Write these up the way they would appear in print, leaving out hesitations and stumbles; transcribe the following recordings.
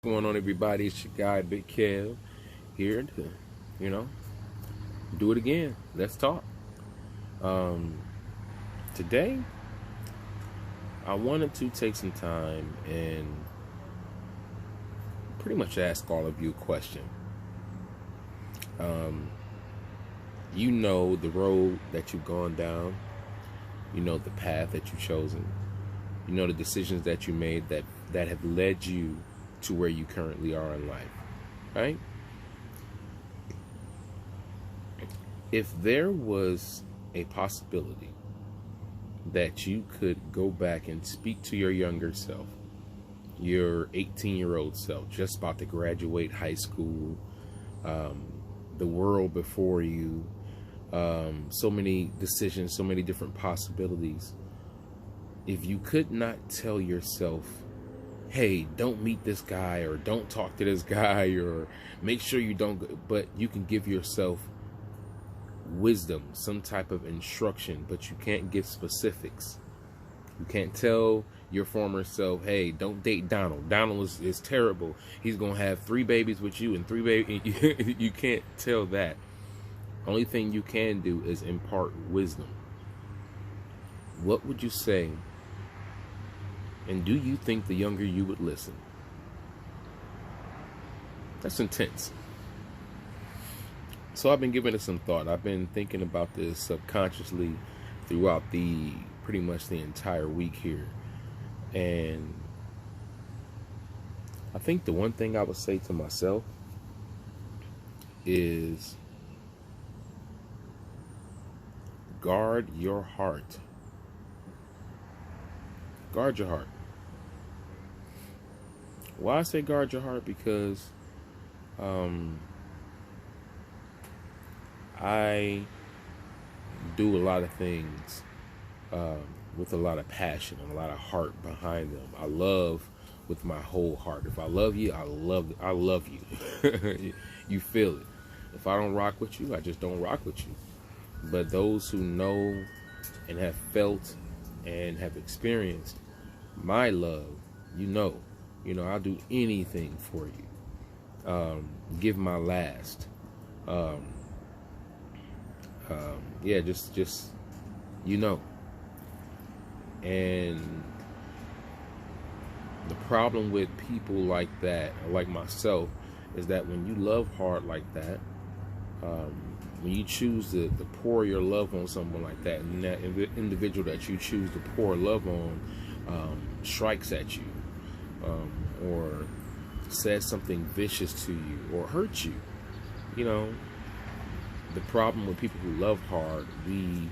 What's going on, everybody? It's your guy, Big Kev, here to, you know, do it again. Let's talk. Um, Today, I wanted to take some time and pretty much ask all of you a question. Um, you know the road that you've gone down. You know the path that you've chosen. You know the decisions that you made that have led you to where you currently are in life, right? If there was a possibility that you could go back and speak to your younger self, your 18-year-old self, just about to graduate high school, the world before you, so many decisions, so many different possibilities. If you could not tell yourself, hey, don't meet this guy, or don't talk to this guy, or make sure you don't, but you can give yourself wisdom, some type of instruction, but you can't give specifics. You can't tell your former self, hey, don't date Donald. Donald is terrible. He's going to have 3 babies with you and 3 babies. You can't tell that. Only thing you can do is impart wisdom. What would you say? And do you think the younger you would listen? That's intense. So I've been giving it some thought. I've been thinking about this subconsciously throughout pretty much the entire week here. And I think the one thing I would say to myself is guard your heart. Guard your heart. Why I say guard your heart? Because I do a lot of things with a lot of passion and a lot of heart behind them. I love with my whole heart. If I love you, I love you. You feel it. If I don't rock with you, I just don't rock with you. But those who know and have felt and have experienced my love, you know I'll do anything for you. Give my last. Yeah, just and the problem with people like that, or like myself, is that when you love hard like that, when you choose to pour your love on someone like that, and that individual that you choose to pour love on strikes at you, or says something vicious to you, or hurts you, the problem with people who love hard, we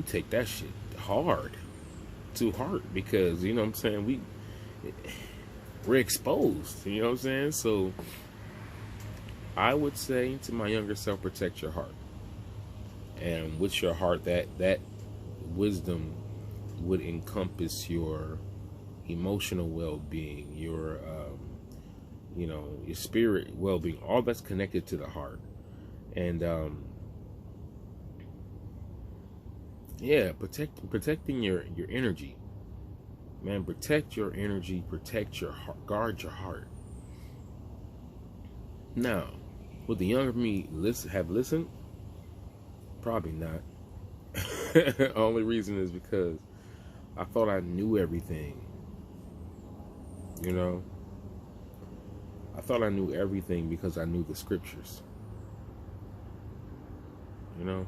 take that shit hard, to heart, because what I'm saying, we're exposed, what I'm saying. So I would say to my younger self, protect your heart. And with your heart, that wisdom would encompass your emotional well-being, your your spirit well-being, all that's connected to the heart. And protecting your energy, man. Protect your energy, protect your heart, guard your heart. Now, would the younger me have listened? Probably not. Only reason is because I thought I knew everything. I thought I knew everything because I knew the scriptures. And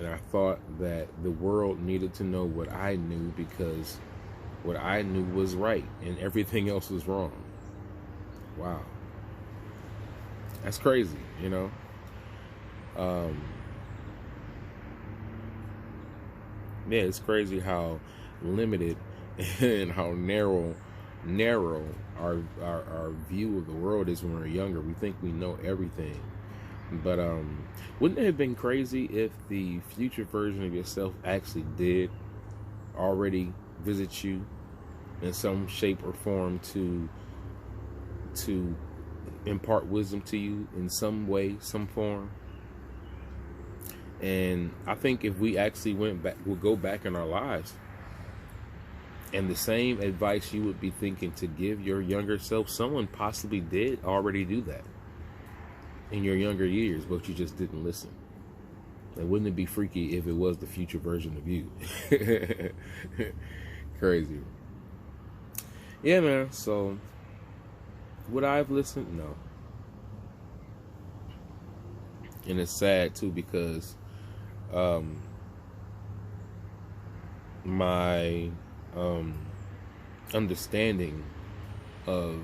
I thought that the world needed to know what I knew, because what I knew was right and everything else was wrong. Wow. That's crazy, Yeah, it's crazy how limited and how narrow our view of the world is when we're younger. We think we know everything. But wouldn't it have been crazy if the future version of yourself actually did already visit you in some shape or form to impart wisdom to you in some way, some form? And I think if we actually would go back in our lives And the same advice you would be thinking to give your younger self, someone possibly did already do that in your younger years, but you just didn't listen. And wouldn't it be freaky if it was the future version of you? Crazy. Yeah, man. So, would I have listened? No. And it's sad, too, because my understanding of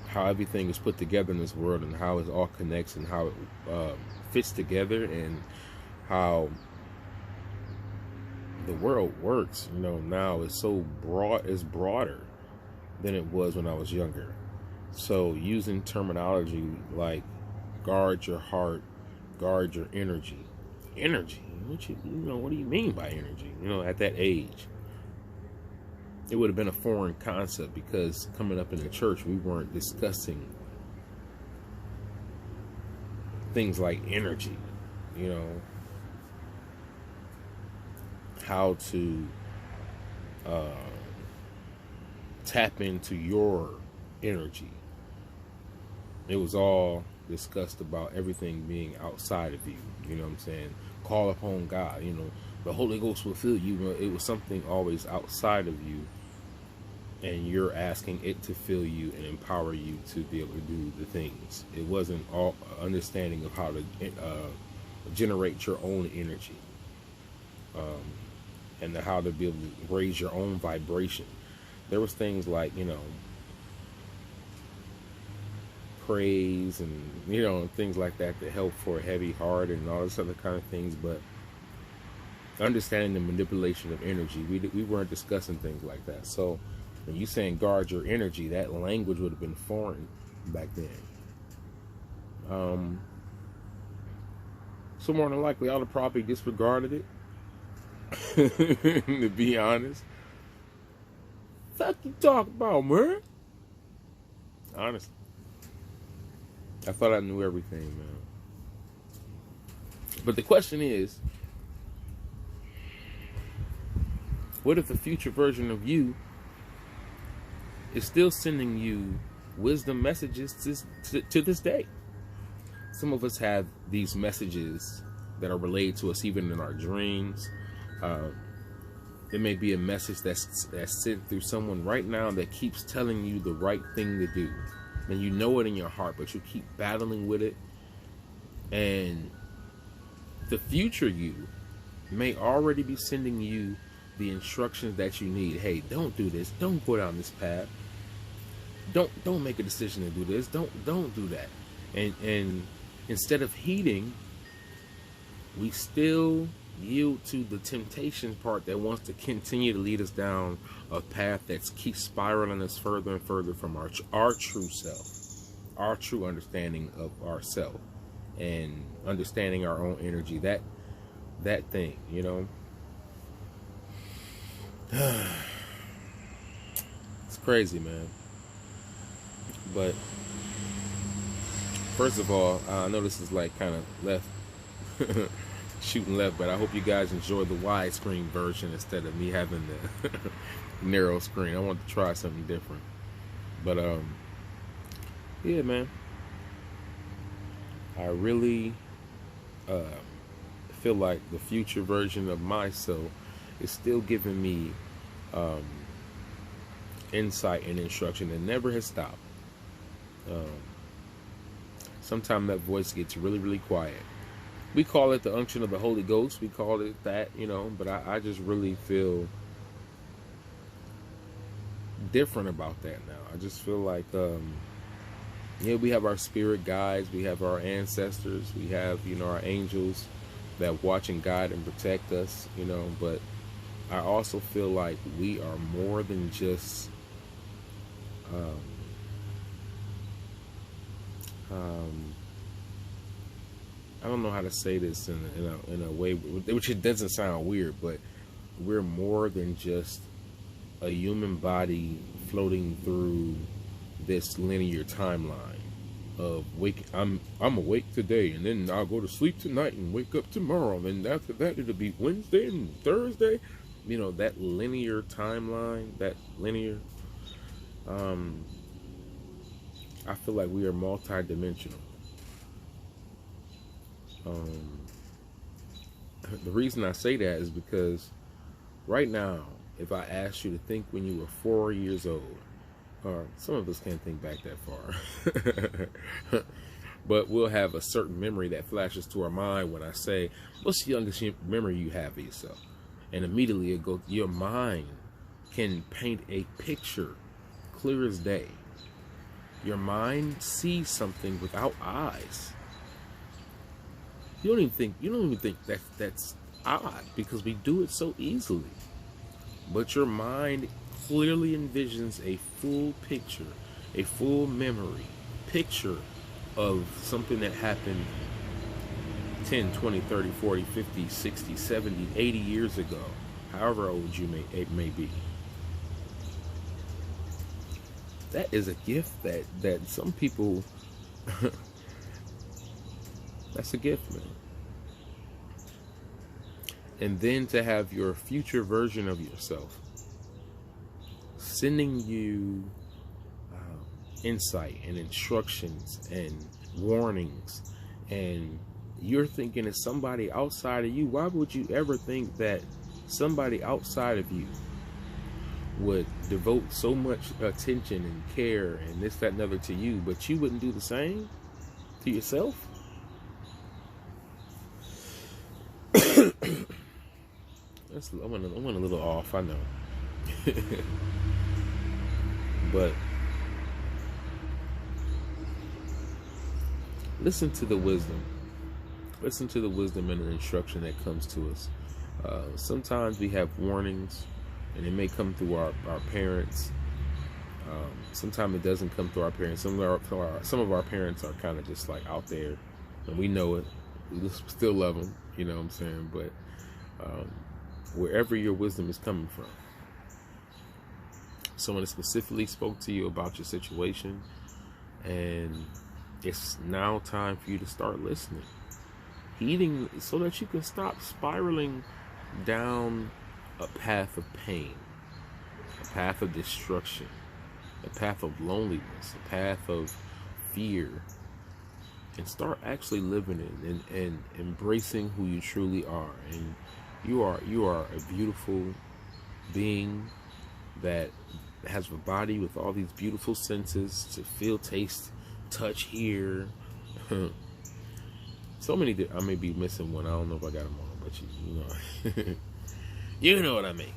how everything is put together in this world and how it all connects and how it fits together and how the world works, now is so broad, it's broader than it was when I was younger. So using terminology like guard your heart, guard your energy. Energy? What do you mean by energy? At that age, it would have been a foreign concept because coming up in the church, we weren't discussing things like energy, how to tap into your energy. It was all discussed about everything being outside of you. You know what I'm saying? Call upon God. The Holy Ghost will fill you. It was something always outside of you, and you're asking it to fill you and empower you to be able to do the things. It wasn't all understanding of how to generate your own energy, and how to be able to raise your own vibration. There was things like, praise and, things like that help for a heavy heart and all this other kind of things. But understanding the manipulation of energy, we weren't discussing things like that. So when you saying guard your energy, that language would have been foreign back then. So more than likely, I would have probably disregarded it. To be honest, fuck you talk about, man? Honestly, I thought I knew everything, man. But the question is, what if the future version of you is still sending you wisdom messages to this day? Some of us have these messages that are relayed to us even in our dreams. It may be a message that's sent through someone right now that keeps telling you the right thing to do. And you know it in your heart, but you keep battling with it. And the future you may already be sending you the instructions that you need. Hey, don't do this. Don't go down this path. Don't make a decision to do this. Don't do that. And instead of heeding, we still yield to the temptation part that wants to continue to lead us down a path that keeps spiraling us further and further from our true self, our true understanding of ourself, and understanding our own energy. That thing, it's crazy, man. But first of all, I know this is like kind of left shooting left, but I hope you guys enjoy the widescreen version instead of me having the narrow screen. I want to try something different. But yeah, man, I really feel like the future version of myself is still giving me insight and instruction. It never has stopped. Sometimes that voice gets really, really quiet. We call it the unction of the Holy Ghost. We call it that, but I just really feel different about that now. I just feel like, we have our spirit guides. We have our ancestors. We have, our angels that watch and guide and protect us, but I also feel like we are more than just, I don't know how to say this in a way which it doesn't sound weird, but we're more than just a human body floating through this linear timeline of I'm awake today, and then I'll go to sleep tonight and wake up tomorrow, and after that it'll be Wednesday and Thursday. that linear timeline, that linear, I feel like we are multidimensional. The reason I say that is because right now, if I asked you to think when you were 4 years old, or some of us can't think back that far, but we'll have a certain memory that flashes to our mind when I say, what's the youngest memory you have of yourself? And immediately it goes, your mind can paint a picture clear as day. Your mind sees something without eyes. You don't even think that's odd, because we do it so easily. But your mind clearly envisions a full picture, a full memory picture of something that happened 10, 20, 30, 40, 50, 60, 70, 80 years ago, however old it may be. That is a gift that some people, that's a gift, man. And then to have your future version of yourself sending you insight and instructions and warnings, and you're thinking it's somebody outside of you. Why would you ever think that somebody outside of you would devote so much attention and care and this, that, and other to you, but you wouldn't do the same to yourself? I went a little off, I know. But listen to the wisdom. Listen to the wisdom and the instruction that comes to us. Sometimes we have warnings, and it may come through our parents. Sometimes it doesn't come through our parents. Some of our parents are kind of just like out there, and we know it. We still love them, you know what I'm saying? But wherever your wisdom is coming from, someone specifically spoke to you about your situation, and it's now time for you to start listening, heeding, so that you can stop spiraling down a path of pain, a path of destruction, a path of loneliness, a path of fear, and start actually living it and embracing who you truly are. And you are a beautiful being that has a body with all these beautiful senses to feel, taste, touch, hear. So many. I may be missing one. I don't know if I got them all, but you know, you know what I mean.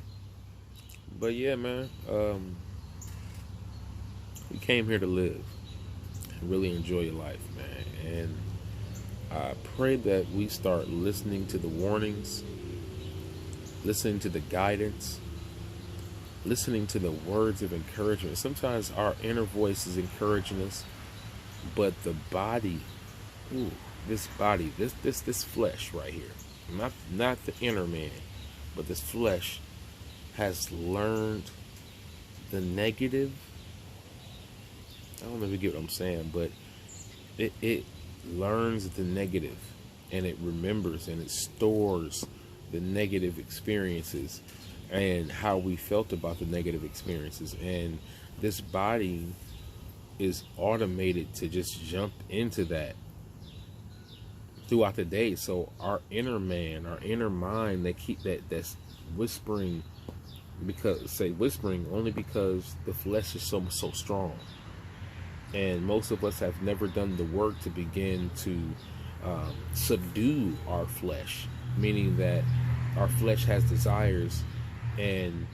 But yeah, man, we came here to live and really enjoy your life, man. And I pray that we start listening to the warnings, listening to the guidance, listening to the words of encouragement. Sometimes our inner voice is encouraging us, but the body, this body, this flesh right here, not the inner man, but this flesh has learned the negative. I don't know if you get what I'm saying, but it learns the negative, and it remembers and it stores the negative experiences and how we felt about the negative experiences. And this body is automated to just jump into that throughout the day. So our inner man, our inner mind, that's whispering, whispering only because the flesh is so strong. And most of us have never done the work to begin to subdue our flesh, meaning that our flesh has desires, and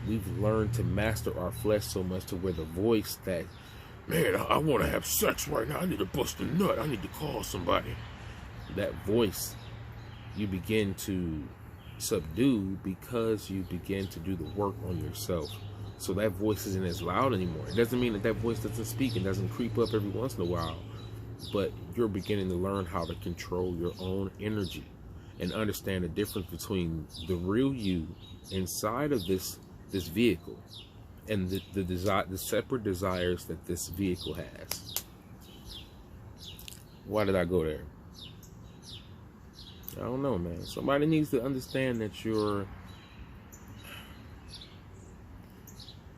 we've learned to master our flesh so much to where the voice that, man, I want to have sex right now, I need to bust a nut, I need to call somebody, that voice you begin to subdue because you begin to do the work on yourself. So that voice isn't as loud anymore. It doesn't mean that that voice doesn't speak and doesn't creep up every once in a while, but you're beginning to learn how to control your own energy and understand the difference between the real you inside of this vehicle and the separate desires that this vehicle has. Why did I go there? I don't know, man. Somebody needs to understand that you're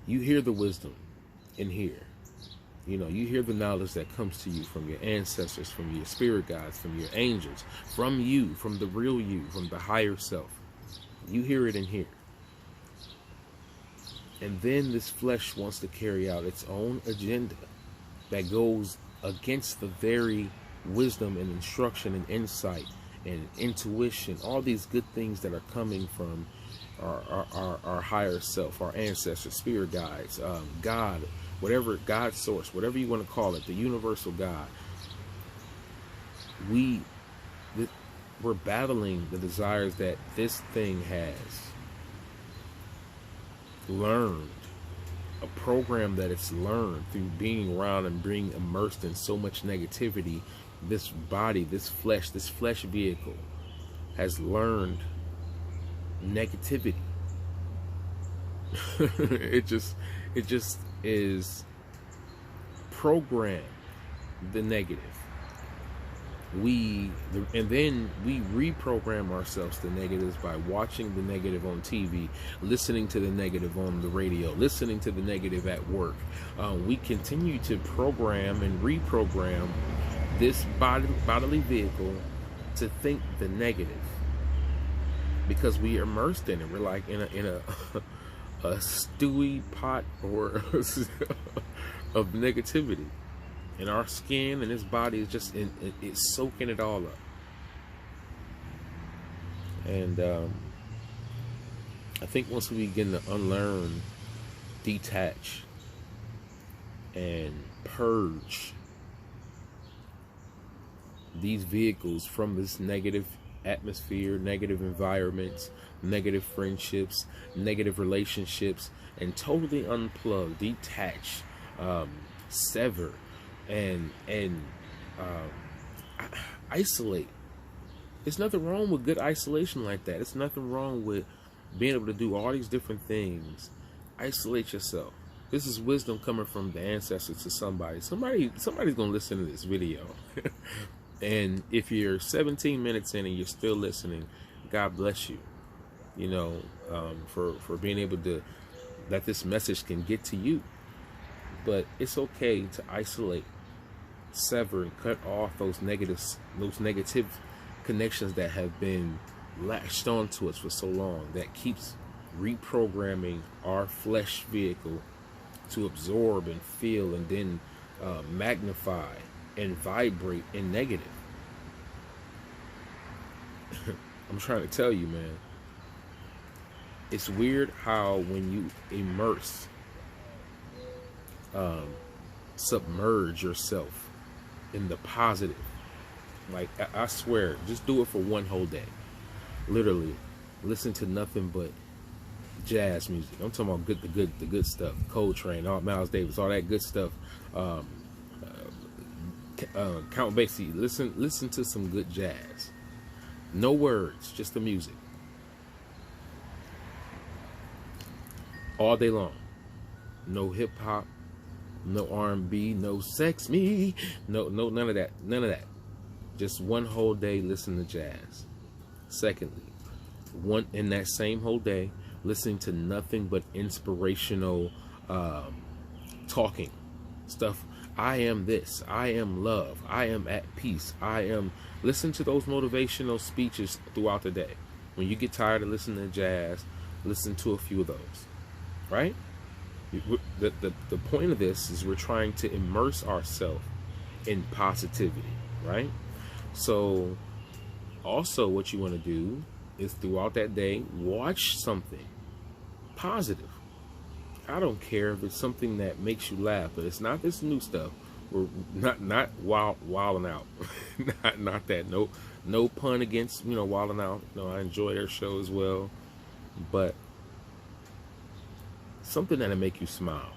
You hear the wisdom in here. You know, you hear the knowledge that comes to you from your ancestors, from your spirit guides, from your angels, from you, from the real you, from the higher self. You hear it in here. And then this flesh wants to carry out its own agenda that goes against the very wisdom and instruction and insight and intuition, all these good things that are coming from our higher self, our ancestors, spirit guides, God, whatever, God source, whatever you want to call it, the universal God. We're battling the desires that this thing has learned, a program that it's learned through being around and being immersed in so much negativity. This body, this flesh vehicle has learned negativity. it just is programmed the negative. And then we reprogram ourselves to negatives by watching the negative on TV, listening to the negative on the radio, listening to the negative at work. We continue to program and reprogram this bodily vehicle to think the negative, because we are immersed in it. We're like in a stewy pot or of negativity. And our skin and this body is just it's soaking it all up. And I think once we begin to unlearn, detach, and purge these vehicles from this negative atmosphere, negative environments, negative friendships, negative relationships, and totally unplug, detach, sever, and isolate. There's nothing wrong with good isolation like that. There's nothing wrong with being able to do all these different things. Isolate yourself. This is wisdom coming from the ancestors to somebody. Somebody's gonna listen to this video. And if you're 17 minutes in and you're still listening, God bless you. You know, for being able to, that this message can get to you. But it's okay to isolate, sever, and cut off those negative connections that have been latched onto us for so long, that keeps reprogramming our flesh vehicle to absorb and feel and then magnify and vibrate in negative. I'm trying to tell you, man, it's weird how when you immerse, submerge yourself in the positive, like I swear, just do it for one whole day. Literally listen to nothing but jazz music. I'm talking about the good stuff. Coltrane, all Miles Davis, all that good stuff. Count Basie. Listen to some good jazz. No words, just the music. All day long. No hip hop, no R&B, no sex me, no none of that. None of that. Just one whole day listen to jazz. Secondly, in that same whole day, listening to nothing but inspirational talking stuff. I am this, I am love, I am at peace, listen to those motivational speeches throughout the day. When you get tired of listening to jazz, listen to a few of those, right? The point of this is we're trying to immerse ourselves in positivity, right? So also what you want to do is throughout that day, watch something positive. I don't care if it's something that makes you laugh, but it's not this new stuff. We're not wilding out. not that. No pun against, wilding out. No, I enjoy their show as well, but something that'll make you smile.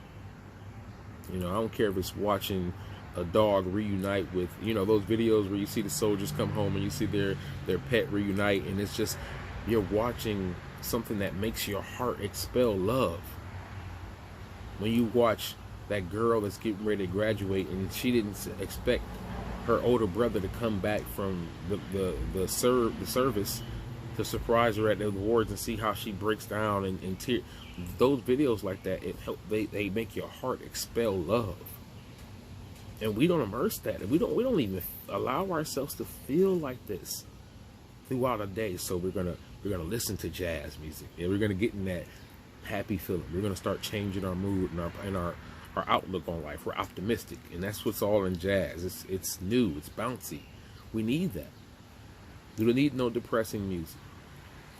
I don't care if it's watching a dog reunite with, those videos where you see the soldiers come home and you see their pet reunite, and it's just, you're watching something that makes your heart expel love. When you watch that girl that's getting ready to graduate and she didn't expect her older brother to come back from the service to surprise her at the awards and see how she breaks down and tear. Those videos like that, they make your heart expel love. And we don't immerse that, and we don't even allow ourselves to feel like this throughout a day. So we're gonna listen to jazz music, and we're gonna get in that happy feeling. We're gonna start changing our mood and our outlook on life. We're optimistic, and that's what's all in jazz. It's new, it's bouncy. We need that. We don't need no depressing music.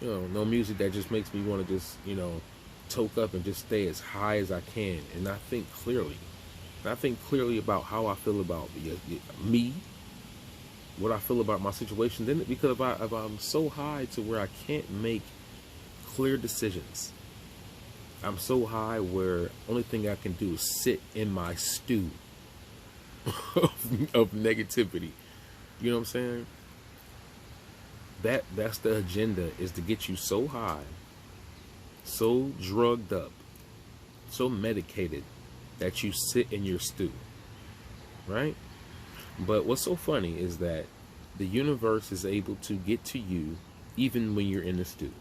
You know, no music that just makes me want to just, you know, toke up and just stay as high as I can and not think clearly. Not think clearly about how I feel about me, what I feel about my situation. Then because if I'm so high to where I can't make clear decisions. I'm so high where only thing I can do is sit in my stew of negativity. You know what I'm saying? That's the agenda, is to get you so high, so drugged up, so medicated that you sit in your stew, right? But what's so funny is that the universe is able to get to you even when you're in the stew.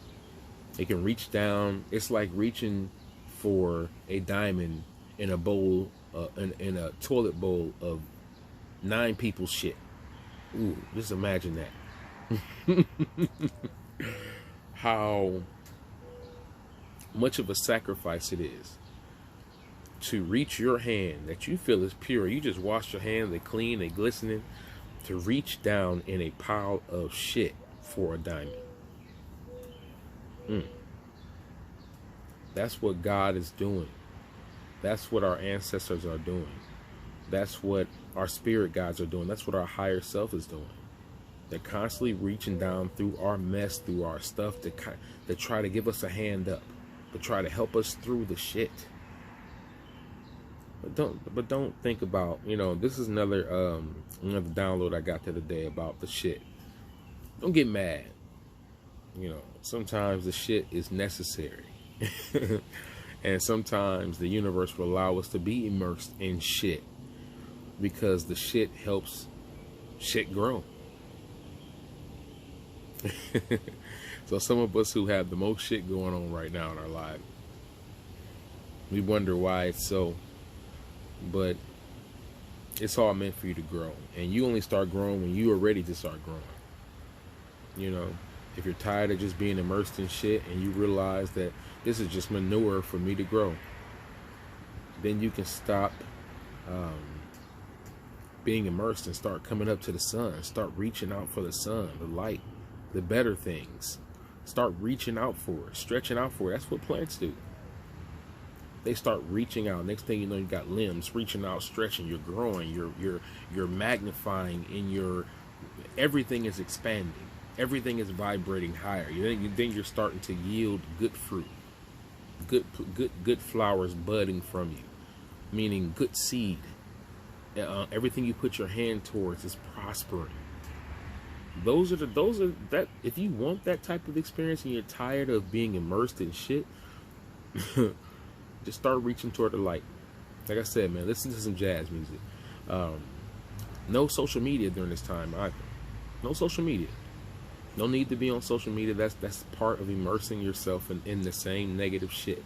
It can reach down. It's like reaching for a diamond in a bowl, in a toilet bowl of 9 people's shit. Ooh, just imagine that. How much of a sacrifice it is to reach your hand that you feel is pure. You just wash your hands, they're clean, they're glistening, to reach down in a pile of shit for a diamond. That's what God is doing. That's what our ancestors are doing. That's what our spirit guides are doing. That's what our higher self is doing. They're constantly reaching down through our mess, through our stuff, to try to give us a hand up, to try to help us through the shit. But don't think about, you know, this is another download I got the other day about the shit. Don't get mad. You know, sometimes the shit is necessary. And sometimes the universe will allow us to be immersed in shit because the shit helps shit grow. So some of us who have the most shit going on right now in our life, we wonder why it's so. But it's all meant for you to grow. And you only start growing when you are ready to start growing. You know, if you're tired of just being immersed in shit and you realize that this is just manure for me to grow, then you can stop being immersed and start coming up to the sun. Start reaching out for the sun, the light, the better things. Start reaching out for it, stretching out for it. That's what plants do. They start reaching out. Next thing you know, you got limbs reaching out, stretching. You're growing. You're magnifying. Everything is expanding. Everything is vibrating higher. Then you're starting to yield good fruit, good flowers budding from you, meaning good seed. Everything you put your hand towards is prospering. Those are that. If you want that type of experience and you're tired of being immersed in shit, just start reaching toward the light. Like I said, man, listen to some jazz music. No social media during this time either. No social media. No need to be on social media. That's part of immersing yourself in the same negative shit.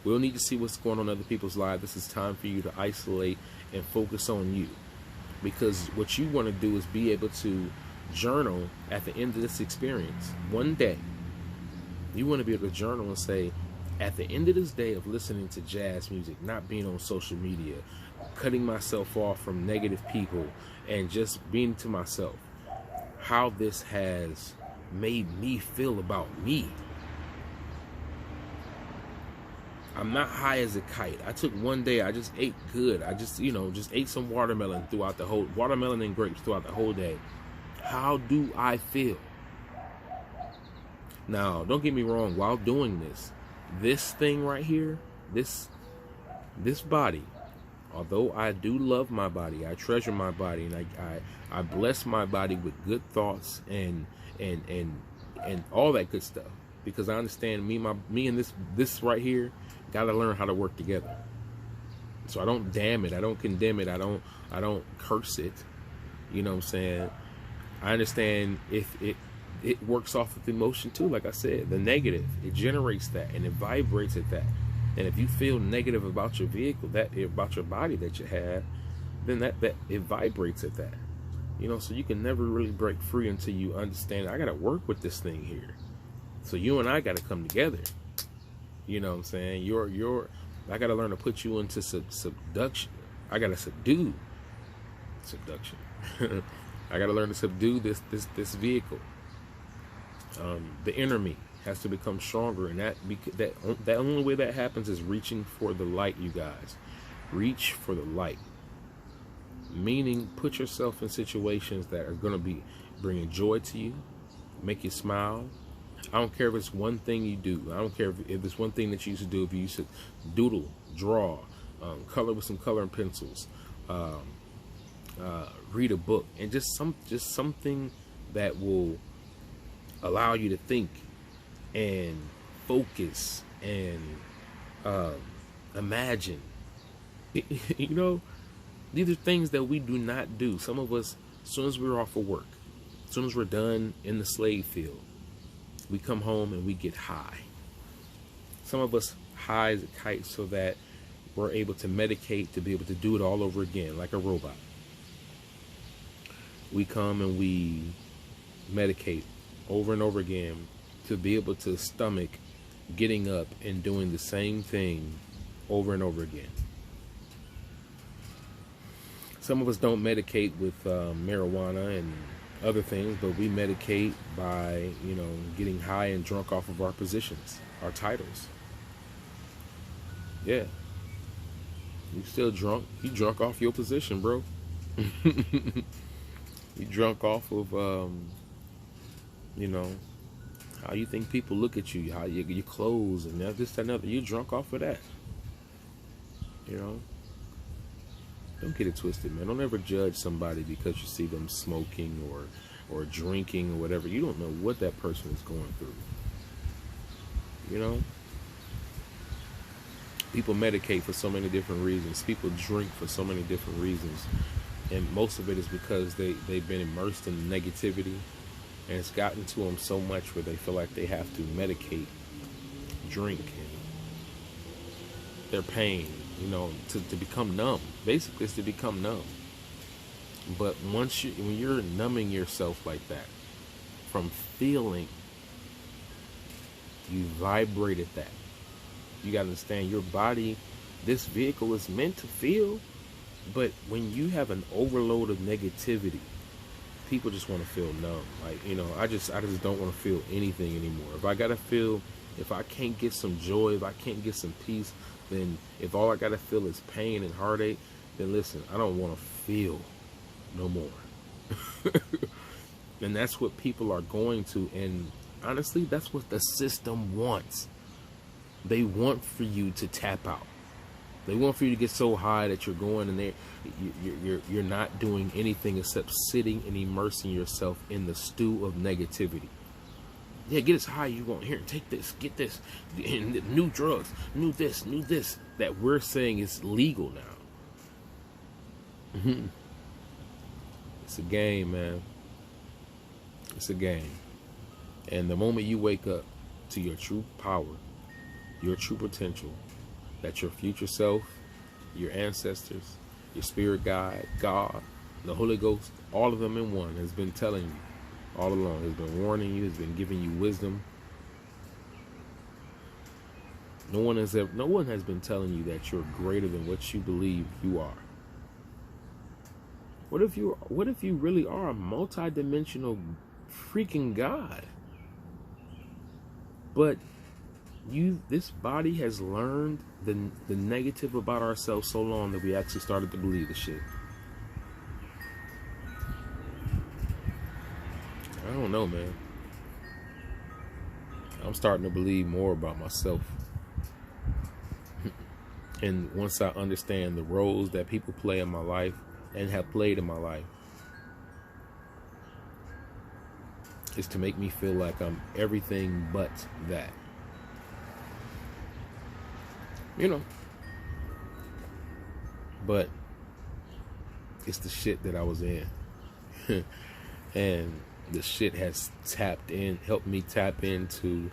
We don't need to see what's going on in other people's lives. This is time for you to isolate and focus on you. Because what you want to do is be able to journal at the end of this experience. One day, you want to be able to journal and say, at the end of this day of listening to jazz music, not being on social media, cutting myself off from negative people, and just being to myself, how this has made me feel about me. I'm not high as a kite. I took one day, I just ate good. I just, just ate some watermelon and grapes throughout the whole day. How do I feel? Now, don't get me wrong, while doing this thing right here, this body, although I do love my body, I treasure my body, and I bless my body with good thoughts and all that good stuff, because I understand me and this right here gotta learn how to work together. So I don't damn it, I don't condemn it, I don't curse it. You know what I'm saying? I understand if it works off of emotion too. Like I said, the negative, it generates that and it vibrates at that. And if you feel negative about your vehicle, about your body that you have, then that it vibrates at that. You know, so you can never really break free until you understand, I got to work with this thing here. So you and I got to come together. You know what I'm saying? I got to learn to put you into subduction. I got to subduction. I got to learn to subdue this vehicle. The inner me has to become stronger, and that only way that happens is reaching for the light, you guys. Reach for the light. Meaning, put yourself in situations that are going to be bringing joy to you, make you smile. I don't care if it's one thing you do. I don't care if it's one thing that you used to do. If you used to doodle, draw, color with some coloring pencils, read a book, and just something that will allow you to think and focus and imagine. You know, these are things that we do not do. Some of us, as soon as we're off of work, as soon as we're done in the slave field, we come home and we get high. Some of us high as a kite so that we're able to medicate to be able to do it all over again, like a robot. We come and we medicate over and over again to be able to stomach getting up and doing the same thing over and over again. Some of us don't medicate with marijuana and other things, but we medicate by, you know, getting high and drunk off of our positions, our titles. Yeah. You still drunk. You drunk off your position, bro. You drunk off of, you know, how you think people look at you, how your clothes and this, that, and other. You drunk off of that. You know? Don't get it twisted, man. Don't ever judge somebody because you see them smoking or drinking or whatever. You don't know what that person is going through. You know? People medicate for so many different reasons. People drink for so many different reasons. And most of it is because they've been immersed in negativity. And it's gotten to them so much where they feel like they have to medicate, drink, their pain, you know, to become numb. Basically, it's to become numb. But when you're numbing yourself like that, from feeling, you vibrate at that. You got to understand, your body, this vehicle is meant to feel, but when you have an overload of negativity, people just want to feel numb. Like, you know, I just don't want to feel anything anymore. If I can't get some joy, if I can't get some peace, then if all I got to feel is pain and heartache, then listen, I don't want to feel no more. And that's what people are going to. And honestly, that's what the system wants. They want for you to tap out. They want for you to get so high that you're going in there, you're not doing anything except sitting and immersing yourself in the stew of negativity. Yeah, get as high as you want. Here, take this, get this, new drugs, new this, that we're saying is legal now. It's a game, man. It's a game. And the moment you wake up to your true power, your true potential, that your future self, your ancestors, your spirit guide, God, the Holy Ghost, all of them in one, has been telling you all along, has been warning you, has been giving you wisdom. No one has been telling you that you're greater than what you believe you are. What if you really are a multi-dimensional freaking God? But this body has learned the negative about ourselves so long that we actually started to believe the shit. I don't know, man. I'm starting to believe more about myself. And once I understand the roles that people play in my life and have played in my life, it's to make me feel like I'm everything but that. You know. But it's the shit that I was in. And the shit has helped me tap into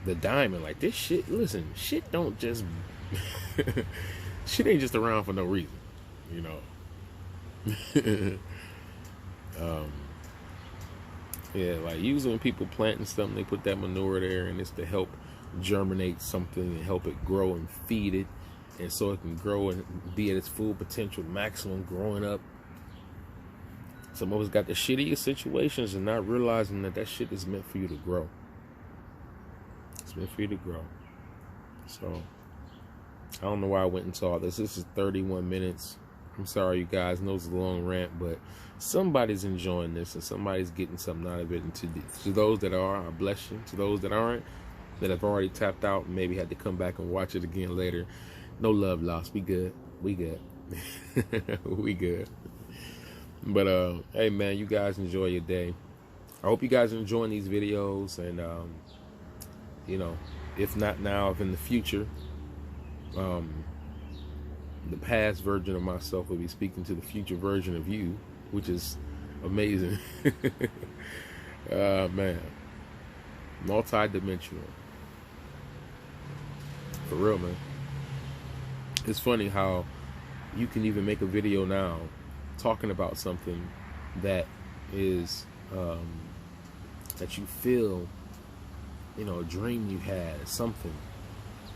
the diamond. Like, this shit, listen, shit don't just shit ain't just around for no reason, you know. Yeah, like usually when people planting something, they put that manure there, and it's to help germinate something and help it grow and feed it, and so it can grow and be at its full potential, maximum growing up. Some of us got the shittiest situations and not realizing that that shit is meant for you to grow. It's meant for you to grow. So I don't know why I went into all this. This is 31 minutes. I'm sorry, you guys. I know it's a long rant, but somebody's enjoying this and somebody's getting something out of it. And to those that are, I bless you. To those that aren't, that have already tapped out and maybe had to come back and watch it again later, no love lost. We good. We good. We good. But hey man, you guys enjoy your day. I hope you guys are enjoying these videos, and you know, if not now, if in the future, the past version of myself will be speaking to the future version of you, which is amazing. Man, multi-dimensional, for real, man. It's funny how you can even make a video now talking about something that is that you feel, you know, a dream you had, something,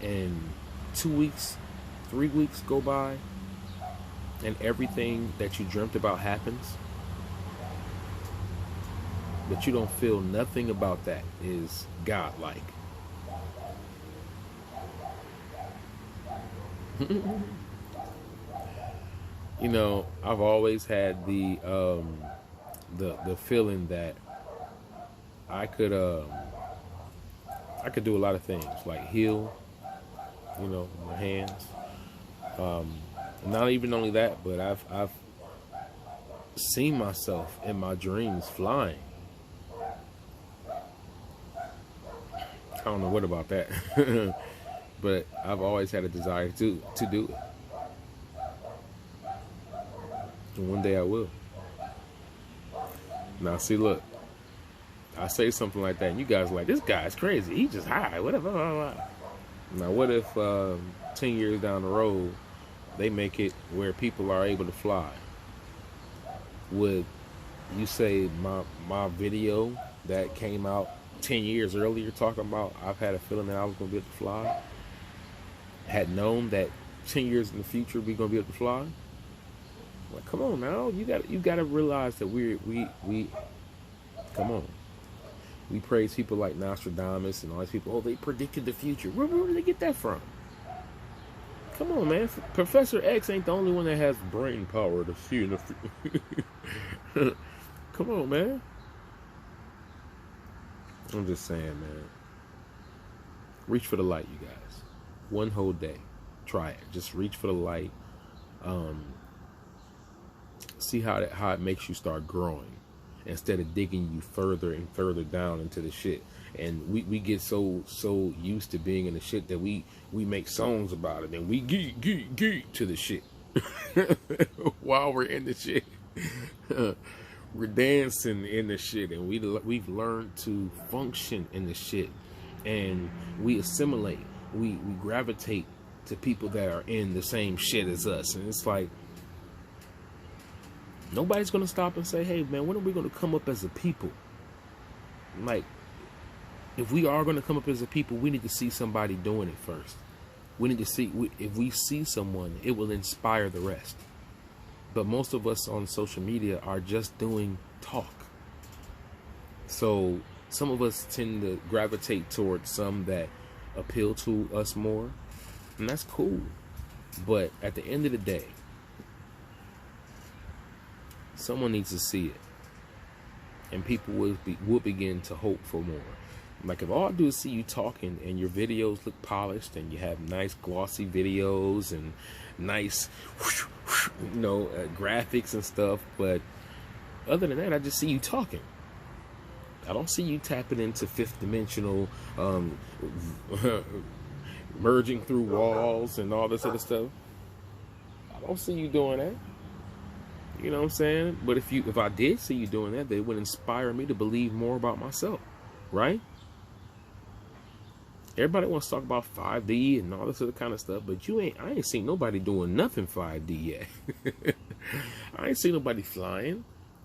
and 2 weeks, 3 weeks go by, and everything that you dreamt about happens, but you don't feel nothing about that is godlike. You know, I've always had the feeling that I could do a lot of things, like heal, you know, my hands. Not even only that, but I've seen myself in my dreams flying. I don't know what about that, but I've always had a desire to do it. And one day I will. Now, see, look, I say something like that, and you guys are like, this guy's crazy. He just high, whatever. Now, what if 10 years down the road, they make it where people are able to fly? Would you say my video that came out 10 years earlier talking about I've had a feeling that I was going to be able to fly, had known that 10 years in the future we're going to be able to fly? Like, come on now, you got to realize that we come on. We praise people like Nostradamus and all these people. Oh, they predicted the future. Where did they get that from? Come on, man. Professor X ain't the only one that has brain power to see in the future. Come on, man. I'm just saying, man. Reach for the light, you guys. One whole day. Try it. Just reach for the light. See how it makes you start growing, instead of digging you further and further down into the shit. And we get so used to being in the shit that we make songs about it, and we geek to the shit while we're in the shit. We're dancing in the shit, and we've learned to function in the shit, and we assimilate. We gravitate to people that are in the same shit as us, and it's like, nobody's going to stop and say, hey, man, when are we going to come up as a people? Like, if we are going to come up as a people, we need to see somebody doing it first. We need to see, if we see someone, it will inspire the rest. But most of us on social media are just doing talk. So some of us tend to gravitate towards some that appeal to us more, and that's cool. But at the end of the day, someone needs to see it, and people will begin to hope for more. Like, if all I do is see you talking and your videos look polished and you have nice glossy videos and nice, you know, graphics and stuff, but other than that, I just see you talking. I don't see you tapping into fifth dimensional, merging through walls and all this other stuff. I don't see you doing that. You know what I'm saying? But if I did see you doing that, it would inspire me to believe more about myself, right? Everybody wants to talk about 5D and all this other kind of stuff, but I ain't seen nobody doing nothing 5D yet. I ain't seen nobody flying.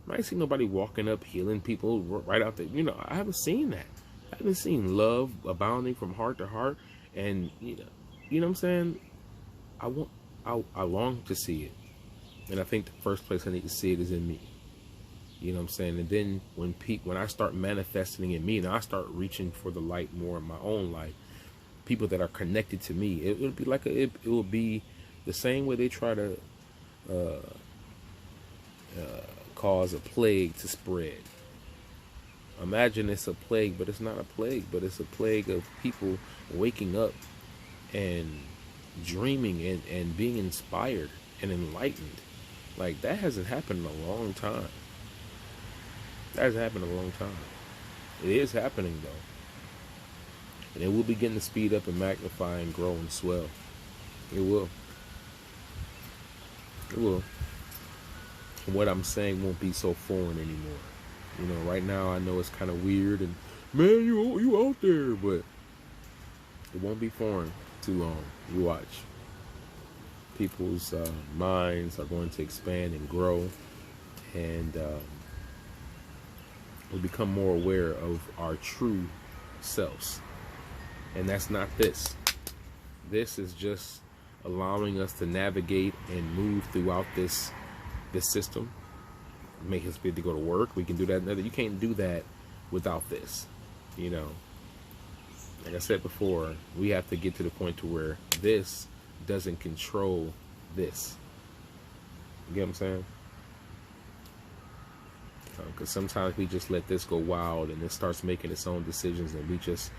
I ain't seen nobody walking up, healing people right out there. You know, I haven't seen that. I haven't seen love abounding from heart to heart. And, you know what I'm saying? I long to see it. And I think the first place I need to see it is in me. You know what I'm saying? And then when I start manifesting in me and I start reaching for the light more in my own life, people that are connected to me, it'll be like it will be the same way they try to cause a plague to spread. Imagine it's a plague, but it's not a plague, but it's a plague of people waking up and dreaming and being inspired and enlightened. Like, that hasn't happened in a long time. That hasn't happened in a long time. It is happening, though. And it will begin to speed up and magnify and grow and swell. It will. It will. And what I'm saying won't be so foreign anymore. You know, right now I know it's kind of weird and, man, you out there, but it won't be foreign too long. You watch. People's minds are going to expand and grow, and we'll become more aware of our true selves. And that's not this. This is just allowing us to navigate and move throughout this system. Make us be able to go to work. We can do that. You can't do that without this. You know, like I said before, we have to get to the point to where this doesn't control this. You get what I'm saying? Because sometimes we just let this go wild and it starts making its own decisions, and we just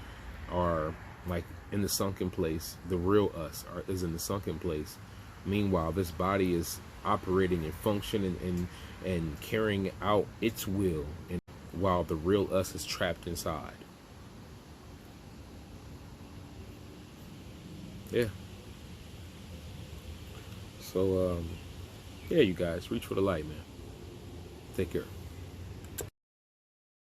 are like in the sunken place. The real us is in the sunken place. Meanwhile, this body is operating and functioning and carrying out its will, and while the real us is trapped inside. Yeah. So, yeah, you guys, reach for the light, man. Take care.